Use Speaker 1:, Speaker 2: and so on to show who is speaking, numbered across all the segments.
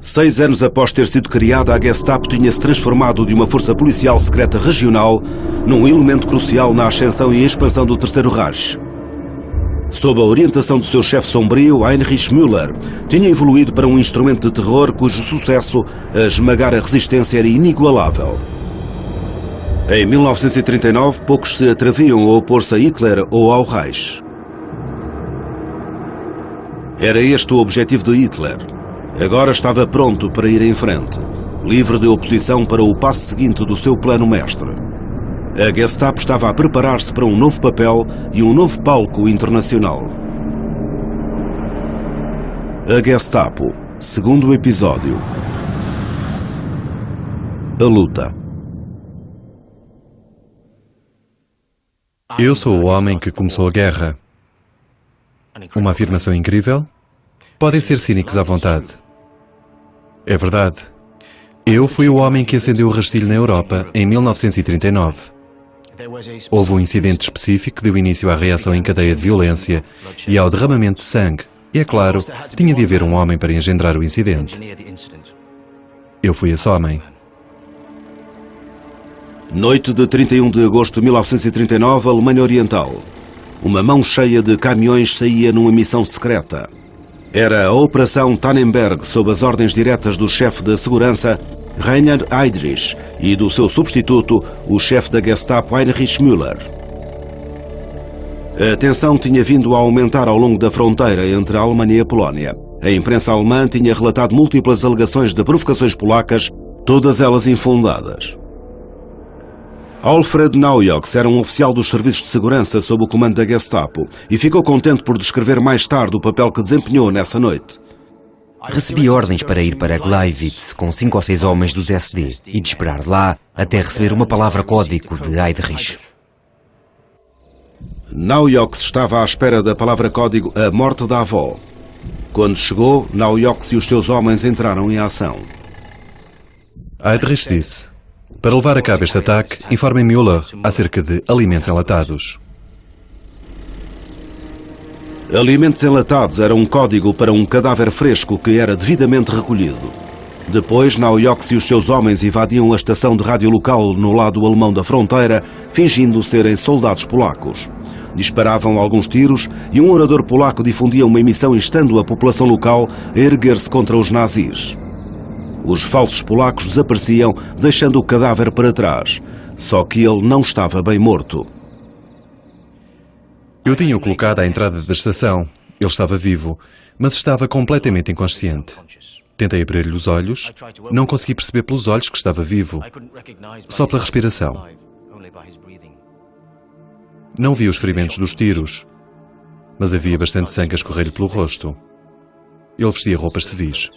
Speaker 1: 6 anos após ter sido criada, a Gestapo tinha-se transformado de uma força policial secreta regional num elemento crucial na ascensão e expansão do Terceiro Reich. Sob a orientação do seu chefe sombrio, Heinrich Müller, tinha evoluído para um instrumento de terror cujo sucesso a esmagar a resistência era inigualável. Em 1939, poucos se atreviam a opor-se a Hitler ou ao Reich. Era este o objetivo de Hitler. Agora estava pronto para ir em frente, livre de oposição para o passo seguinte do seu plano mestre. A Gestapo estava a preparar-se para um novo papel e um novo palco internacional. A Gestapo, segundo episódio. A luta.
Speaker 2: Eu sou o homem que começou a guerra. Uma afirmação incrível? Podem ser cínicos à vontade. É verdade. Eu fui o homem que acendeu o rastilho na Europa em 1939. Houve um incidente específico que deu início à reação em cadeia de violência e ao derramamento de sangue. E, é claro, tinha de haver um homem para engendrar o incidente. Eu fui esse homem.
Speaker 1: Noite de 31 de agosto de 1939, Alemanha Oriental. Uma mão cheia de caminhões saía numa missão secreta. Era a Operação Tannenberg, sob as ordens diretas do chefe da segurança, Reinhard Heydrich, e do seu substituto, o chefe da Gestapo, Heinrich Müller. A tensão tinha vindo a aumentar ao longo da fronteira entre a Alemanha e a Polónia. A imprensa alemã tinha relatado múltiplas alegações de provocações polacas, todas elas infundadas. Alfred Naujoks era um oficial dos serviços de segurança sob o comando da Gestapo e ficou contente por descrever mais tarde o papel que desempenhou nessa noite.
Speaker 3: Recebi ordens para ir para Gleiwitz com 5 ou 6 homens dos SD e de esperar lá até receber uma palavra código de Heydrich.
Speaker 1: Naujoks estava à espera da palavra código a morte da avó. Quando chegou, Naujoks e os seus homens entraram em ação.
Speaker 2: Heydrich disse: para levar a cabo este ataque, informem Müller acerca de alimentos enlatados.
Speaker 1: Alimentos enlatados era um código para um cadáver fresco que era devidamente recolhido. Depois, Naujoks e os seus homens invadiam a estação de rádio local no lado alemão da fronteira, fingindo serem soldados polacos. Disparavam alguns tiros e um orador polaco difundia uma emissão instando a população local a erguer-se contra os nazis. Os falsos polacos desapareciam, deixando o cadáver para trás. Só que ele não estava bem morto.
Speaker 2: Eu tinha-o colocado à entrada da estação. Ele estava vivo, mas estava completamente inconsciente. Tentei abrir-lhe os olhos. Não consegui perceber pelos olhos que estava vivo, só pela respiração. Não vi os ferimentos dos tiros, mas havia bastante sangue a escorrer-lhe pelo rosto. Ele vestia roupas civis.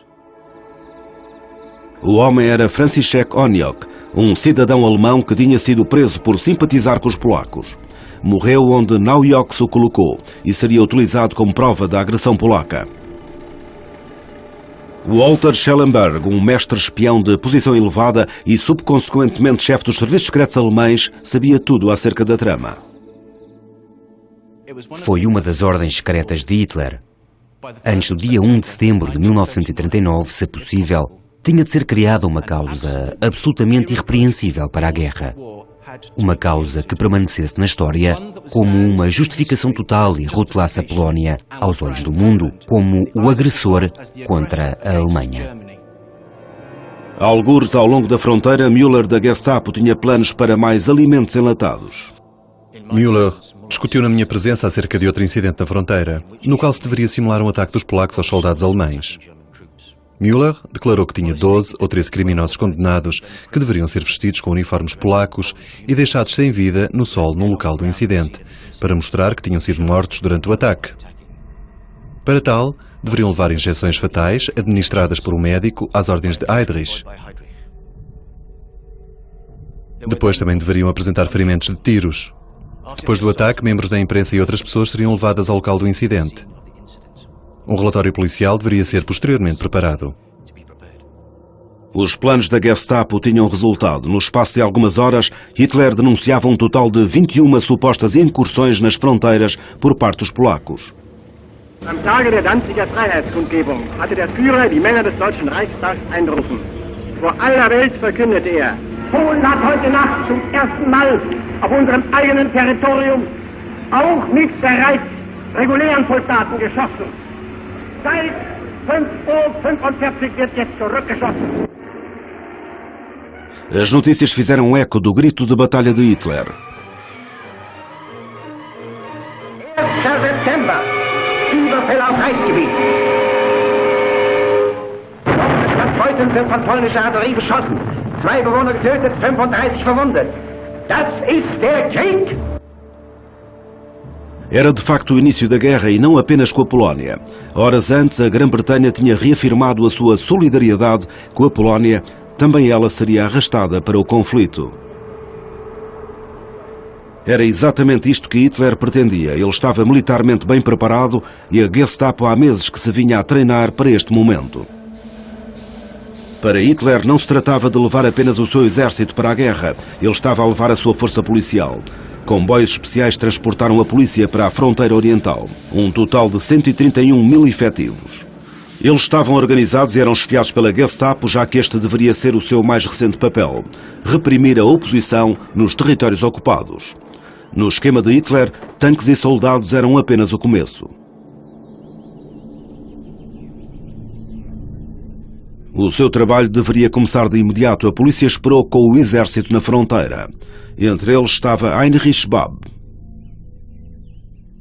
Speaker 1: O homem era Franciszek Oniok, um cidadão alemão que tinha sido preso por simpatizar com os polacos. Morreu onde Naujoks o colocou e seria utilizado como prova da agressão polaca. Walter Schellenberg, um mestre espião de posição elevada e subconsequentemente chefe dos serviços secretos alemães, sabia tudo acerca da trama.
Speaker 3: Foi uma das ordens secretas de Hitler. Antes do dia 1 de setembro de 1939, se possível, tinha de ser criada uma causa absolutamente irrepreensível para a guerra. Uma causa que permanecesse na história como uma justificação total e rotulasse a Polónia, aos olhos do mundo, como o agressor contra a Alemanha.
Speaker 1: Algures ao longo da fronteira, Müller da Gestapo tinha planos para mais alimentos enlatados.
Speaker 2: Müller discutiu na minha presença acerca de outro incidente na fronteira, no qual se deveria simular um ataque dos polacos aos soldados alemães. Müller declarou que tinha 12 ou 13 criminosos condenados que deveriam ser vestidos com uniformes polacos e deixados sem vida no solo no local do incidente, para mostrar que tinham sido mortos durante o ataque. Para tal, deveriam levar injeções fatais administradas por um médico às ordens de Heydrich. Depois também deveriam apresentar ferimentos de tiros. Depois do ataque, membros da imprensa e outras pessoas seriam levadas ao local do incidente. Um relatório policial deveria ser posteriormente preparado.
Speaker 1: Os planos da Gestapo tinham resultado. No espaço de algumas horas, Hitler denunciava um total de 21 supostas incursões nas fronteiras por parte dos polacos.
Speaker 4: Am Tage der Danziger Freiheitskundgebung hatte der Führer die Männer des Deutschen Reichstags einberufen. Vor aller Welt verkündete er: Polen hat heute Nacht zum ersten Mal auf unserem eigenen Territorium auch mit bereits regulären Soldaten geschossen. Seit 5:45 Uhr wird jetzt zurückgeschossen.
Speaker 1: As notícias fizeram eco do grito de batalha de Hitler.
Speaker 4: 1. September, Überfälle auf Reichsgebiet. Stadt Beuthen wird von polnischer Artillerie beschossen. 2 Bewohner getötet, 35 verwundet. Das ist der Krieg!
Speaker 1: Era de facto o início da guerra e não apenas com a Polónia. Horas antes, a Grã-Bretanha tinha reafirmado a sua solidariedade com a Polónia. Também ela seria arrastada para o conflito. Era exatamente isto que Hitler pretendia. Ele estava militarmente bem preparado e a Gestapo há meses que se vinha a treinar para este momento. Para Hitler não se tratava de levar apenas o seu exército para a guerra. Ele estava a levar a sua força policial. Comboios especiais transportaram a polícia para a fronteira oriental. Um total de 131 mil efetivos. Eles estavam organizados e eram esfiados pela Gestapo, já que este deveria ser o seu mais recente papel: reprimir a oposição nos territórios ocupados. No esquema de Hitler, tanques e soldados eram apenas o começo. O seu trabalho deveria começar de imediato. A polícia esperou com o exército na fronteira. Entre eles estava Heinrich Babb.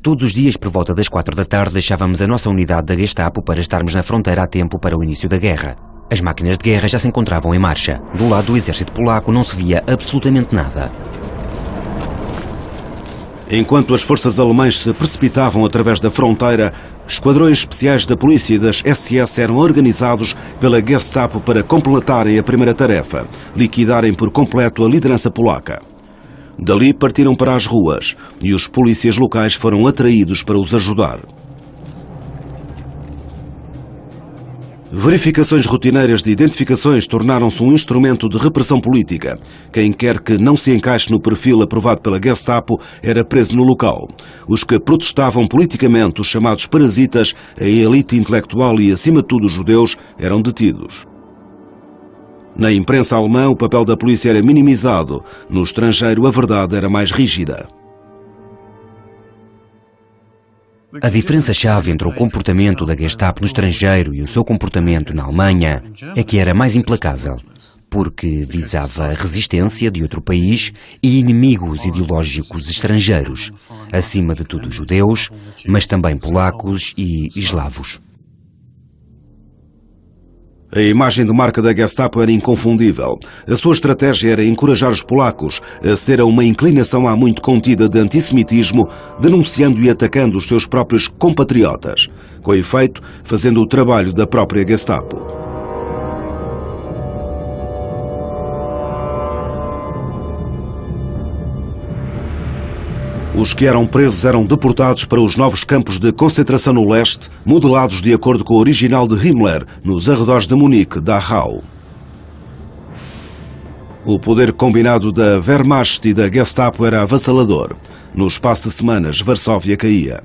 Speaker 3: Todos os dias, por volta das 4 da tarde, deixávamos a nossa unidade da Gestapo para estarmos na fronteira a tempo para o início da guerra. As máquinas de guerra já se encontravam em marcha. Do lado do exército polaco não se via absolutamente nada.
Speaker 1: Enquanto as forças alemãs se precipitavam através da fronteira, esquadrões especiais da polícia e das SS eram organizados pela Gestapo para completarem a primeira tarefa: liquidarem por completo a liderança polaca. Dali partiram para as ruas e os polícias locais foram atraídos para os ajudar. Verificações rotineiras de identificações tornaram-se um instrumento de repressão política. Quem quer que não se encaixe no perfil aprovado pela Gestapo era preso no local. Os que protestavam politicamente, os chamados parasitas, a elite intelectual e, acima de tudo, os judeus, eram detidos. Na imprensa alemã, o papel da polícia era minimizado. No estrangeiro, a verdade era mais rígida.
Speaker 3: A diferença-chave entre o comportamento da Gestapo no estrangeiro e o seu comportamento na Alemanha é que era mais implacável, porque visava a resistência de outro país e inimigos ideológicos estrangeiros, acima de tudo judeus, mas também polacos e eslavos.
Speaker 1: A imagem de marca da Gestapo era inconfundível. A sua estratégia era encorajar os polacos a ceder a uma inclinação há muito contida de antissemitismo, denunciando e atacando os seus próprios compatriotas, com efeito, fazendo o trabalho da própria Gestapo. Os que eram presos eram deportados para os novos campos de concentração no leste, modelados de acordo com o original de Himmler, nos arredores de Munique, Dachau. O poder combinado da Wehrmacht e da Gestapo era avassalador. No espaço de semanas, Varsóvia caía.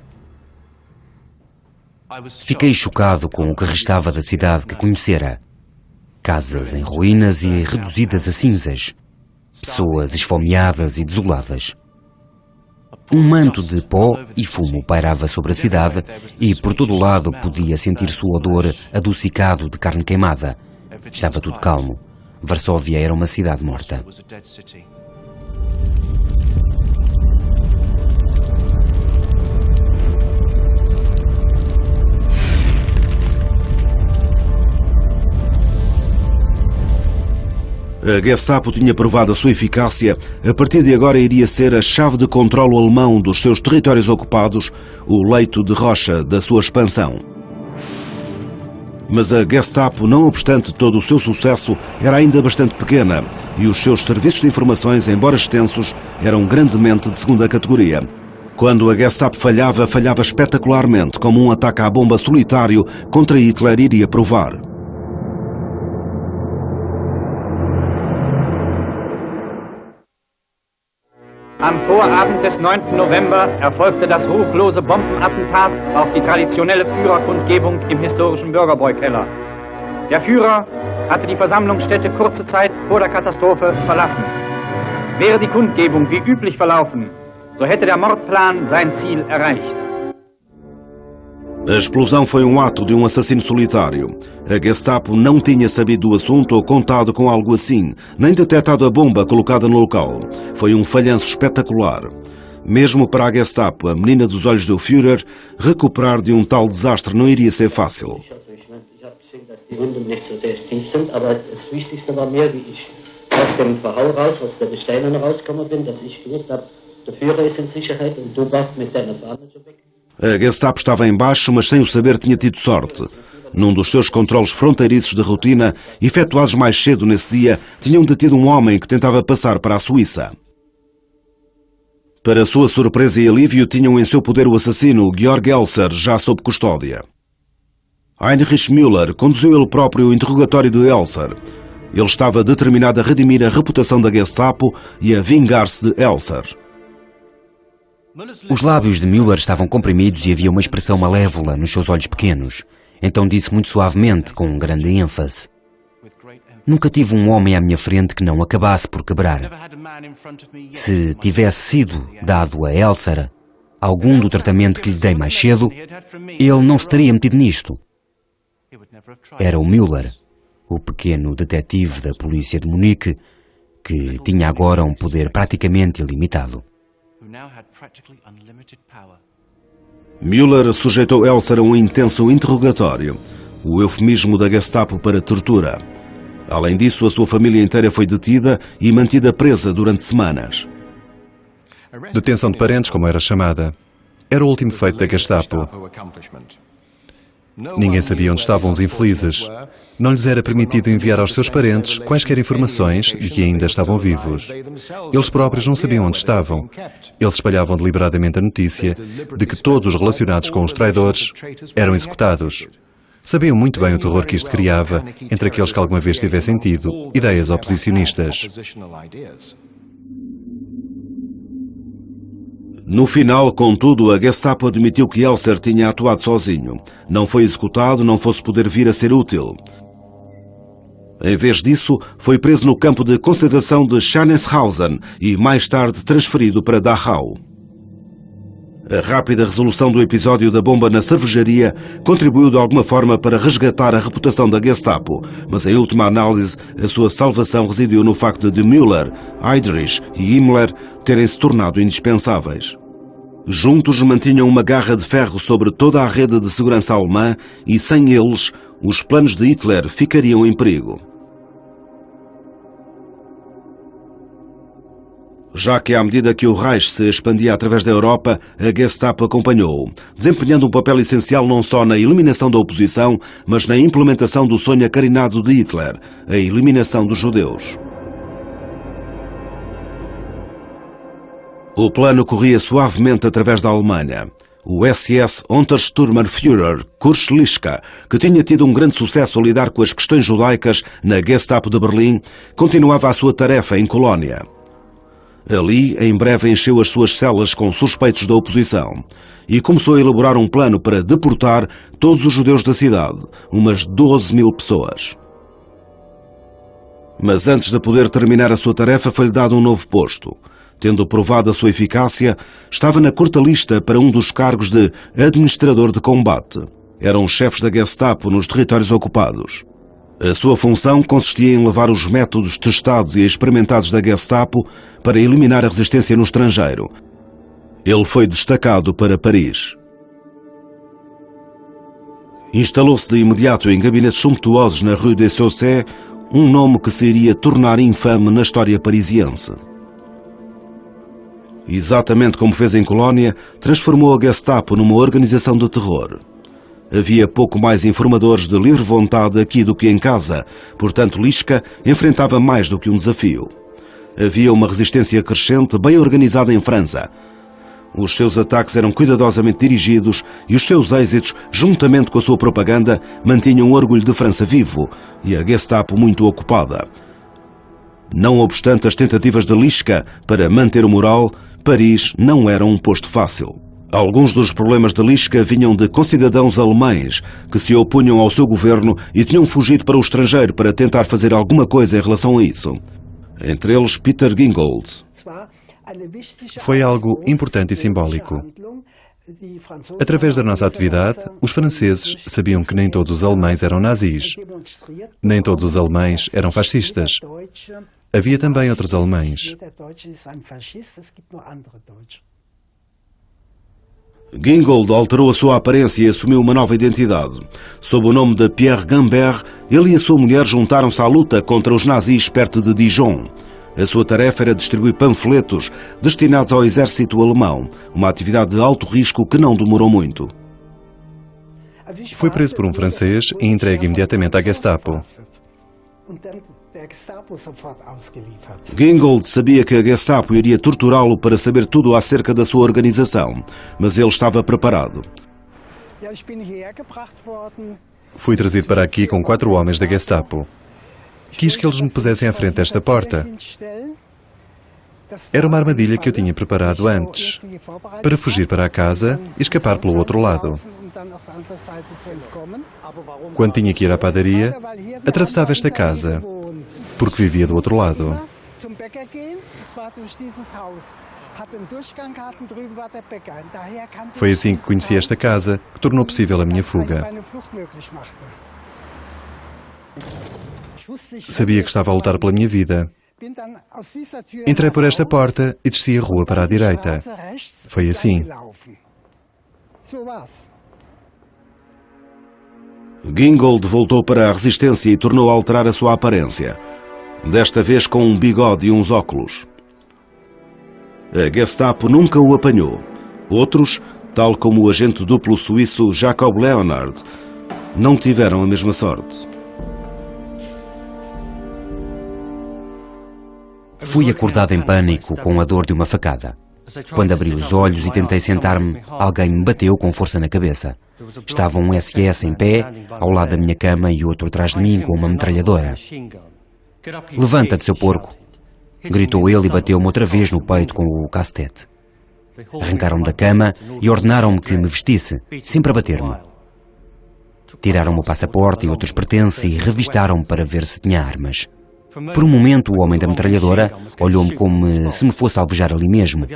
Speaker 3: Fiquei chocado com o que restava da cidade que conhecera. Casas em ruínas e reduzidas a cinzas. Pessoas esfomeadas e desoladas. Um manto de pó e fumo pairava sobre a cidade e por todo o lado podia sentir-se o odor adocicado de carne queimada. Estava tudo calmo. Varsóvia era uma cidade morta.
Speaker 1: A Gestapo tinha provado a sua eficácia. A partir de agora iria ser a chave de controlo alemão dos seus territórios ocupados, o leito de rocha da sua expansão. Mas a Gestapo, não obstante todo o seu sucesso, era ainda bastante pequena e os seus serviços de informações, embora extensos, eram grandemente de segunda categoria. Quando a Gestapo falhava, falhava espetacularmente, como um ataque à bomba solitário contra Hitler iria provar.
Speaker 5: Am Vorabend des 9. November erfolgte das ruchlose Bombenattentat auf die traditionelle Führerkundgebung im historischen Bürgerbräukeller. Der Führer hatte die Versammlungsstätte kurze Zeit vor der Katastrophe verlassen. Wäre die Kundgebung wie üblich verlaufen, so hätte der Mordplan sein Ziel erreicht.
Speaker 1: A explosão foi ato de assassino solitário. A Gestapo não tinha sabido do assunto ou contado com algo assim, nem detectado a bomba colocada no local. Foi falhanço espetacular. Mesmo para a Gestapo, a menina dos olhos do Führer, recuperar de tal desastre não iria ser fácil.
Speaker 6: Die Wunden nicht so sehr tief sind, aber das Wichtigste war mir, wie ich aus dem Verhau raus, aus der Gesteinen rausgekommen bin, dass ich gewusst habe, der Führer ist in Sicherheit und du warst mit deiner Fahne so weg.
Speaker 1: A Gestapo estava em baixo, mas sem o saber tinha tido sorte. Num dos seus controles fronteiriços de rotina, efetuados mais cedo nesse dia, tinham detido homem que tentava passar para a Suíça. Para sua surpresa e alívio, tinham em seu poder o assassino Georg Elser, já sob custódia. Heinrich Müller conduziu ele próprio o interrogatório de Elser. Ele estava determinado a redimir a reputação da Gestapo e a vingar-se de Elser.
Speaker 3: Os lábios de Müller estavam comprimidos e havia uma expressão malévola nos seus olhos pequenos. Então disse muito suavemente, com um grande ênfase: "Nunca tive um homem à minha frente que não acabasse por quebrar. Se tivesse sido dado a Elser algum do tratamento que lhe dei mais cedo, ele não se teria metido nisto." Era o Müller, o pequeno detetive da polícia de Munique, que tinha agora um poder praticamente ilimitado.
Speaker 1: Müller sujeitou Elser a intenso interrogatório, o eufemismo da Gestapo para tortura. Além disso, a sua família inteira foi detida e mantida presa durante semanas.
Speaker 2: Detenção de parentes, como era chamada, era o último feito da Gestapo. Ninguém sabia onde estavam os infelizes. Não lhes era permitido enviar aos seus parentes quaisquer informações de que ainda estavam vivos. Eles próprios não sabiam onde estavam. Eles espalhavam deliberadamente a notícia de que todos os relacionados com os traidores eram executados. Sabiam muito bem o terror que isto criava entre aqueles que alguma vez tivessem tido ideias oposicionistas.
Speaker 1: No final, contudo, a Gestapo admitiu que Elser tinha atuado sozinho. Não foi executado, não fosse poder vir a ser útil. Em vez disso, foi preso no campo de concentração de Scharnhausen e mais tarde transferido para Dachau. A rápida resolução do episódio da bomba na cervejaria contribuiu de alguma forma para resgatar a reputação da Gestapo, mas em última análise a sua salvação residiu no facto de Müller, Heydrich e Himmler terem se tornado indispensáveis. Juntos mantinham uma garra de ferro sobre toda a rede de segurança alemã e sem eles os planos de Hitler ficariam em perigo. Já que à medida que o Reich se expandia através da Europa, a Gestapo acompanhou-o, desempenhando um papel essencial não só na eliminação da oposição, mas na implementação do sonho acarinado de Hitler, a eliminação dos judeus. O plano corria suavemente através da Alemanha. O SS Untersturmführer Kurt Lischka, que tinha tido um grande sucesso a lidar com as questões judaicas na Gestapo de Berlim, continuava a sua tarefa em Colónia. Ali, em breve, encheu as suas celas com suspeitos da oposição e começou a elaborar um plano para deportar todos os judeus da cidade, umas 12.000 pessoas. Mas antes de poder terminar a sua tarefa, foi-lhe dado um novo posto. Tendo provado a sua eficácia, estava na curta lista para um dos cargos de administrador de combate. Eram chefes da Gestapo nos territórios ocupados. A sua função consistia em levar os métodos testados e experimentados da Gestapo para eliminar a resistência no estrangeiro. Ele foi destacado para Paris. Instalou-se de imediato em gabinetes sumptuosos na Rue des Saussets, um nome que se iria tornar infame na história parisiense. Exatamente como fez em Colónia, transformou a Gestapo numa organização de terror. Havia pouco mais informadores de livre vontade aqui do que em casa, portanto Lischka enfrentava mais do que um desafio. Havia uma resistência crescente, bem organizada em França. Os seus ataques eram cuidadosamente dirigidos e os seus êxitos, juntamente com a sua propaganda, mantinham o orgulho de França vivo e a Gestapo muito ocupada. Não obstante as tentativas de Lischka para manter o moral, Paris não era um posto fácil. Alguns dos problemas de Lischka vinham de concidadãos alemães que se opunham ao seu governo e tinham fugido para o estrangeiro para tentar fazer alguma coisa em relação a isso. Entre eles, Peter Gingold.
Speaker 2: Foi algo importante e simbólico. Através da nossa atividade, os franceses sabiam que nem todos os alemães eram nazis. Nem todos os alemães eram fascistas. Havia também outros alemães.
Speaker 1: Gingold alterou a sua aparência e assumiu uma nova identidade. Sob o nome de Pierre Gambert, ele e a sua mulher juntaram-se à luta contra os nazis perto de Dijon. A sua tarefa era distribuir panfletos destinados ao exército alemão, uma atividade de alto risco que não demorou muito.
Speaker 2: Foi preso por um francês e entregue imediatamente à Gestapo.
Speaker 1: Gingold sabia que a Gestapo iria torturá-lo para saber tudo acerca da sua organização, mas ele estava preparado.
Speaker 2: Fui trazido para aqui com 4 homens da Gestapo. Quis que eles me pusessem à frente desta porta. Era uma armadilha que eu tinha preparado antes, para fugir para a casa e escapar pelo outro lado. Quando tinha que ir à padaria, atravessava esta casa, porque vivia do outro lado. Foi assim que conheci esta casa, que tornou possível a minha fuga. Sabia que estava a lutar pela minha vida. Entrei por esta porta e desci a rua para a direita. Foi assim.
Speaker 1: Gingold voltou para a resistência e tornou a alterar a sua aparência. Desta vez com um bigode e uns óculos. A Gestapo nunca o apanhou. Outros, tal como o agente duplo suíço Jacob Leonard, não tiveram a mesma sorte.
Speaker 3: Fui acordado em pânico com a dor de uma facada. Quando abri os olhos e tentei sentar-me, alguém me bateu com força na cabeça. Estava um SS em pé, ao lado da minha cama, e outro atrás de mim com uma metralhadora. "Levanta-te, seu porco!" gritou ele e bateu-me outra vez no peito com o cacetete. Arrancaram-me da cama e ordenaram-me que me vestisse, sempre a bater-me. Tiraram o meu passaporte e outros pertences e revistaram-me para ver se tinha armas. Por um momento, o homem da metralhadora olhou-me como se me fosse alvejar ali mesmo,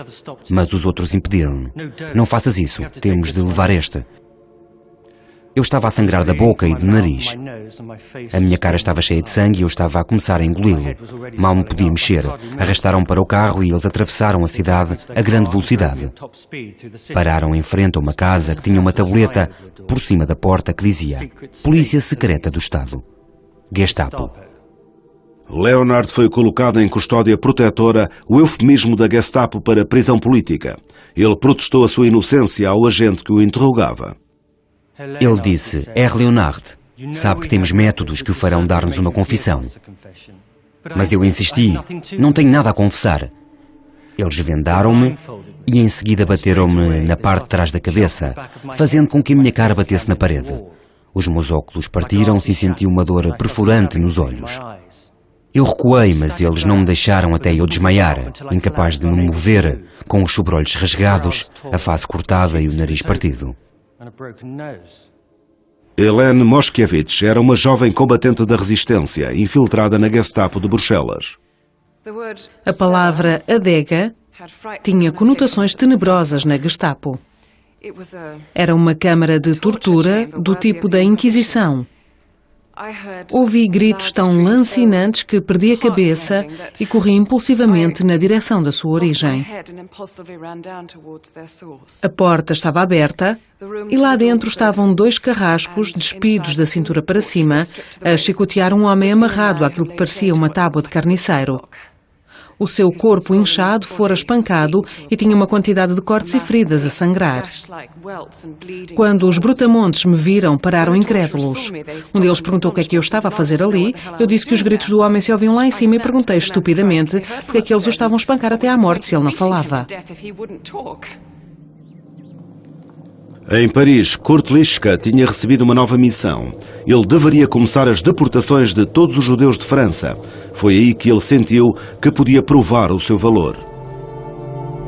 Speaker 3: mas os outros impediram-no. "Não faças isso, temos de levar este." Eu estava a sangrar da boca e do nariz. A minha cara estava cheia de sangue e eu estava a começar a engoli-lo. Mal me podia mexer. Arrastaram-me para o carro e eles atravessaram a cidade a grande velocidade. Pararam em frente a uma casa que tinha uma tabuleta por cima da porta que dizia "Polícia Secreta do Estado. Gestapo."
Speaker 1: Leonard foi colocado em custódia protetora, o eufemismo da Gestapo para prisão política. Ele protestou a sua inocência ao agente que o interrogava.
Speaker 3: Ele disse: "R. Leonard, sabe que temos métodos que o farão dar-nos uma confissão." Mas eu insisti: "Não tenho nada a confessar." Eles vendaram-me e em seguida bateram-me na parte de trás da cabeça, fazendo com que a minha cara batesse na parede. Os meus óculos partiram-se e senti uma dor perfurante nos olhos. Eu recuei, mas eles não me deixaram até eu desmaiar, incapaz de me mover, com os sobrolhos rasgados, a face cortada e o nariz partido.
Speaker 1: Helene Moshkevich era uma jovem combatente da resistência, infiltrada na Gestapo de Bruxelas.
Speaker 7: A palavra adega tinha conotações tenebrosas na Gestapo. Era uma câmara de tortura do tipo da Inquisição. Ouvi gritos tão lancinantes que perdi a cabeça e corri impulsivamente na direção da sua origem. A porta estava aberta e lá dentro estavam 2 carrascos despidos da cintura para cima a chicotear um homem amarrado àquilo que parecia uma tábua de carniceiro. O seu corpo inchado fora espancado e tinha uma quantidade de cortes e feridas a sangrar. Quando os brutamontes me viram, pararam incrédulos. Um deles perguntou o que é que eu estava a fazer ali. Eu disse que os gritos do homem se ouviam lá em cima e perguntei estupidamente porque é que eles o estavam a espancar até à morte se ele não falava.
Speaker 1: Em Paris, Kurt Lischka tinha recebido uma nova missão. Ele deveria começar as deportações de todos os judeus de França. Foi aí que ele sentiu que podia provar o seu valor.